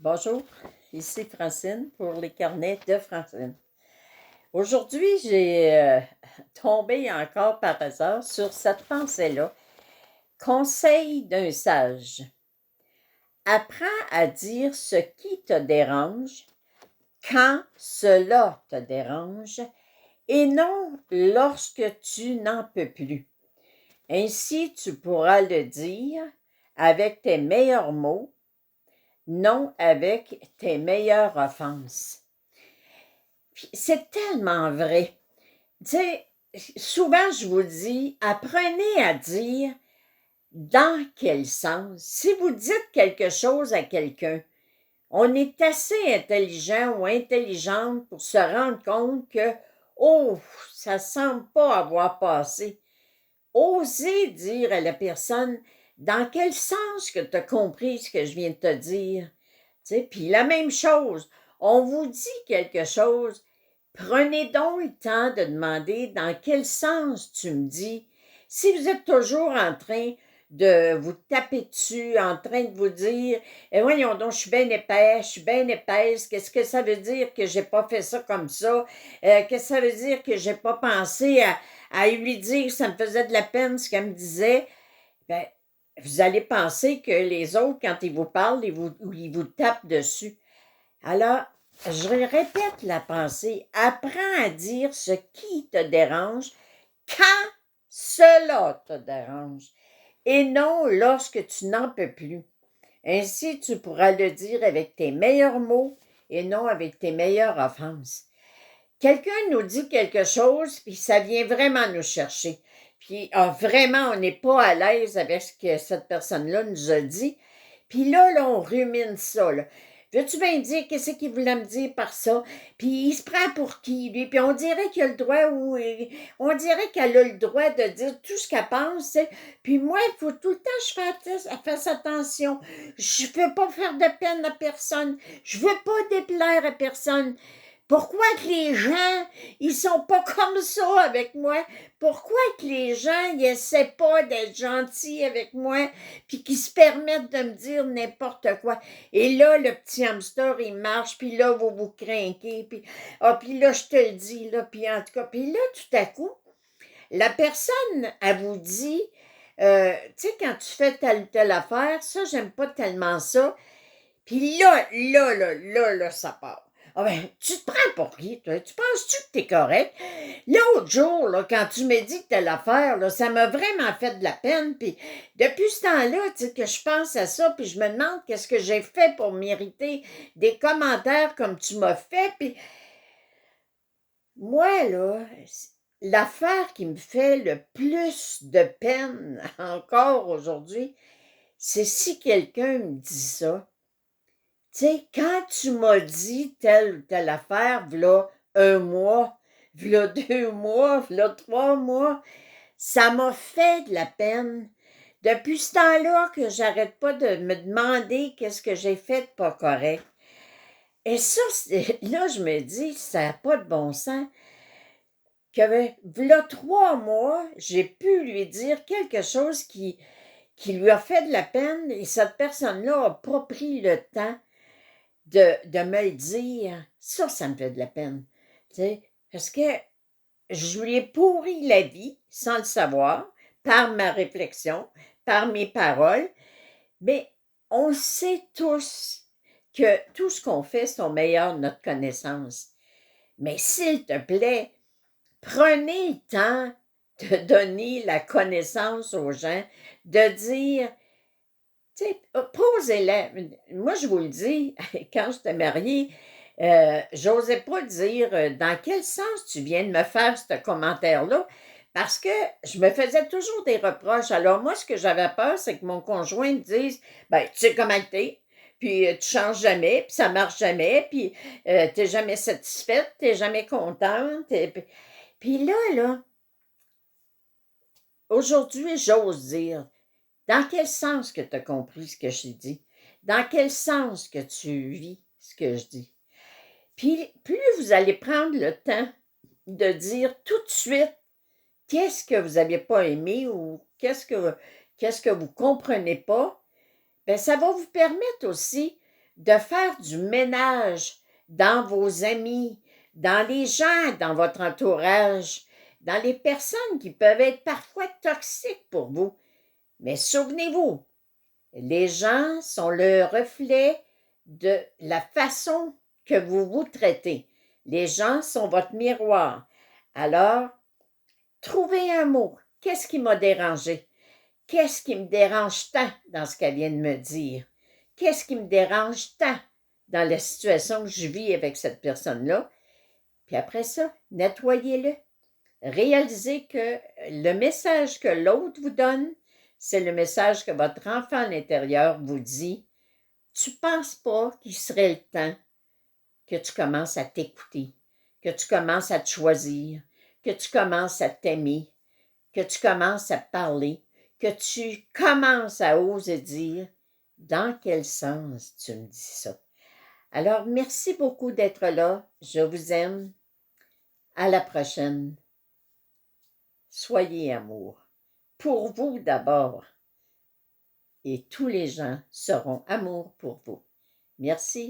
Bonjour, ici Francine pour les carnets de Francine. Aujourd'hui, j'ai tombé encore par hasard sur cette pensée-là. Conseil d'un sage. Apprends à dire ce qui te dérange quand cela te dérange et non lorsque tu n'en peux plus. Ainsi, tu pourras le dire avec tes meilleurs mots, non avec tes meilleures offenses. Puis c'est tellement vrai. Tu sais, souvent je vous dis, apprenez à dire dans quel sens. Si vous dites quelque chose à quelqu'un, on est assez intelligent ou intelligente pour se rendre compte que, oh, ça semble pas avoir passé. Osez dire à la personne dans quel sens que tu as compris ce que je viens de te dire. Tu sais, puis la même chose, on vous dit quelque chose, prenez donc le temps de demander dans quel sens tu me dis. Si vous êtes toujours en train de vous taper dessus, en train de vous dire voyons donc, je suis bien épaisse, je suis bien épaisse, qu'est-ce que ça veut dire que j'ai pas fait ça comme ça? Qu'est-ce que ça veut dire que j'ai pas pensé à lui dire que ça me faisait de la peine ce qu'elle me disait? Ben, vous allez penser que les autres, quand ils vous parlent, ils vous tapent dessus. Alors, je répète la pensée. Apprends à dire ce qui te dérange quand cela te dérange et non lorsque tu n'en peux plus. Ainsi, tu pourras le dire avec tes meilleurs mots et non avec tes meilleures offenses. Quelqu'un nous dit quelque chose, puis ça vient vraiment nous chercher. Puis vraiment, on n'est pas à l'aise avec ce que cette personne-là nous a dit. Puis là, on rumine ça. Là. Veux-tu bien dire qu'est-ce qu'il voulait me dire par ça? Puis il se prend pour qui, lui? Puis on dirait qu'il a le droit ou on dirait qu'elle a le droit de dire tout ce qu'elle pense. T'sais. Puis moi, il faut tout le temps que je fasse attention. Je ne veux pas faire de peine à personne. Je veux pas déplaire à personne. Pourquoi que les gens, ils sont pas comme ça avec moi? Pourquoi que les gens, ils essaient pas d'être gentils avec moi puis qu'ils se permettent de me dire n'importe quoi? Et là, le petit hamster, il marche, puis là, vous vous craquez, puis là, je te le dis, là, puis en tout cas, puis là, tout à coup, la personne, elle vous dit, tu sais, quand tu fais telle ou telle affaire, ça, j'aime pas tellement ça. Puis là, ça part. Ah ben, tu te prends pour qui, toi? Tu penses-tu que t'es correct? L'autre jour, là, quand tu m'as dit que telle affaire, là, ça m'a vraiment fait de la peine. Puis depuis ce temps-là, tu sais, que je pense à ça, puis je me demande qu'est-ce que j'ai fait pour mériter des commentaires comme tu m'as fait. Puis moi, là, l'affaire qui me fait le plus de peine encore aujourd'hui, c'est si quelqu'un me dit ça. Tu sais, quand tu m'as dit telle ou telle affaire, v'là un mois, v'là 2 mois, v'là 3 mois, ça m'a fait de la peine. Depuis ce temps-là que j'arrête pas de me demander qu'est-ce que j'ai fait de pas correct. Et ça, là, je me dis, ça n'a pas de bon sens. Que v'là 3 mois, j'ai pu lui dire quelque chose qui lui a fait de la peine et cette personne-là n'a pas pris le temps de me le dire, ça me fait de la peine. Tu sais, parce que je lui ai pourri la vie sans le savoir, par ma réflexion, par mes paroles. Mais on sait tous que tout ce qu'on fait, c'est au meilleur de notre connaissance. Mais s'il te plaît, prenez le temps de donner la connaissance aux gens, de dire tu sais, posez-la. Moi, je vous le dis, quand j'étais mariée, j'osais pas dire dans quel sens tu viens de me faire ce commentaire-là, parce que je me faisais toujours des reproches. Alors, moi, ce que j'avais peur, c'est que mon conjoint me dise ben, tu sais comment t'es, puis tu changes jamais, puis ça marche jamais, puis t'es jamais satisfaite, t'es jamais contente. Puis là, aujourd'hui, j'ose dire dans quel sens que tu as compris ce que je dit? Dans quel sens que tu vis ce que je dis? Puis, plus vous allez prendre le temps de dire tout de suite qu'est-ce que vous n'avez pas aimé ou qu'est-ce que vous ne comprenez pas, bien, ça va vous permettre aussi de faire du ménage dans vos amis, dans les gens, dans votre entourage, dans les personnes qui peuvent être parfois toxiques pour vous. Mais souvenez-vous, les gens sont le reflet de la façon que vous vous traitez. Les gens sont votre miroir. Alors, trouvez un mot. Qu'est-ce qui m'a dérangé? Qu'est-ce qui me dérange tant dans ce qu'elle vient de me dire? Qu'est-ce qui me dérange tant dans la situation que je vis avec cette personne-là? Puis après ça, nettoyez-le. Réalisez que le message que l'autre vous donne, c'est le message que votre enfant à l'intérieur vous dit. Tu ne penses pas qu'il serait le temps que tu commences à t'écouter, que tu commences à te choisir, que tu commences à t'aimer, que tu commences à parler, que tu commences à oser dire dans quel sens tu me dis ça. Alors, merci beaucoup d'être là. Je vous aime. À la prochaine. Soyez amour. Pour vous d'abord. Et tous les gens seront amour pour vous. Merci.